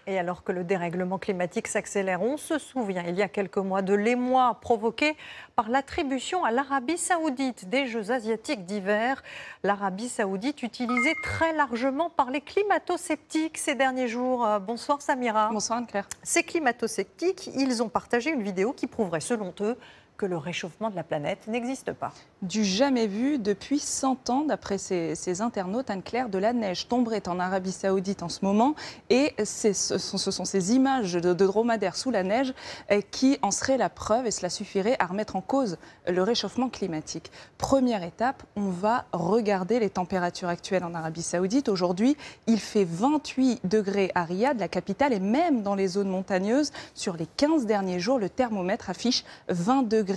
Et alors que le dérèglement climatique s'accélère, on se souvient il y a quelques mois de l'émoi provoqué par l'attribution à l'Arabie saoudite des Jeux asiatiques d'hiver. L'Arabie saoudite utilisée très largement par les climato-sceptiques ces derniers jours. Bonsoir Samira. Bonsoir Anne-Claire. Ces climato-sceptiques, ils ont partagé une vidéo qui prouverait selon eux que le réchauffement de la planète n'existe pas. Du jamais vu depuis 100 ans, d'après ces internautes, Anne-Claire, de la neige tomberait en Arabie Saoudite en ce moment. Et ce sont ces images de dromadaires sous la neige qui en seraient la preuve, et cela suffirait à remettre en cause le réchauffement climatique. Première étape, on va regarder les températures actuelles en Arabie Saoudite. Aujourd'hui, il fait 28 degrés à Riyad, la capitale, et même dans les zones montagneuses, sur les 15 derniers jours, le thermomètre affiche 20 degrés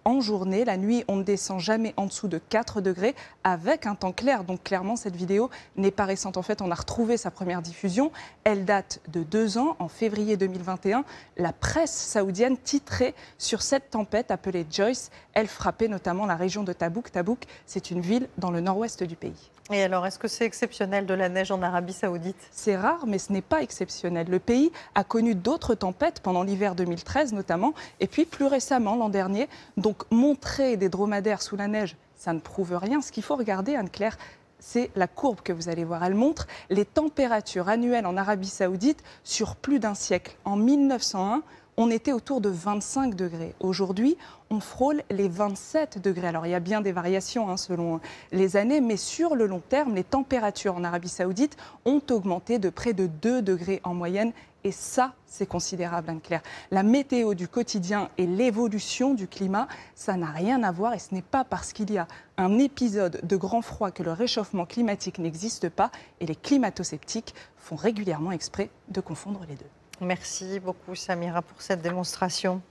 en journée. La nuit, on ne descend jamais en dessous de 4 degrés avec un temps clair. Donc clairement, cette vidéo n'est pas récente. En fait, on a retrouvé sa première diffusion. Elle date de 2 ans. En février 2021, la presse saoudienne titrait sur cette tempête appelée Joyce. Elle frappait notamment la région de Tabouk. Tabouk, c'est une ville dans le nord-ouest du pays. Et alors, est-ce que c'est exceptionnel de la neige en Arabie saoudite? C'est rare, mais ce n'est pas exceptionnel. Le pays a connu d'autres tempêtes pendant l'hiver 2013 notamment, et puis plus récemment, l'an dernier. Donc montrer des dromadaires sous la neige, ça ne prouve rien. Ce qu'il faut regarder, Anne-Claire, c'est la courbe que vous allez voir. Elle montre les températures annuelles en Arabie saoudite sur plus d'un siècle. En 1901, on était autour de 25 degrés. Aujourd'hui, on frôle les 27 degrés. Alors, il y a bien des variations selon les années, mais sur le long terme, les températures en Arabie saoudite ont augmenté de près de 2 degrés en moyenne. Et ça, c'est considérable, Anne-Claire. La météo du quotidien et l'évolution du climat, ça n'a rien à voir. Et ce n'est pas parce qu'il y a un épisode de grand froid que le réchauffement climatique n'existe pas. Et les climato-sceptiques font régulièrement exprès de confondre les deux. Merci beaucoup Samira pour cette démonstration.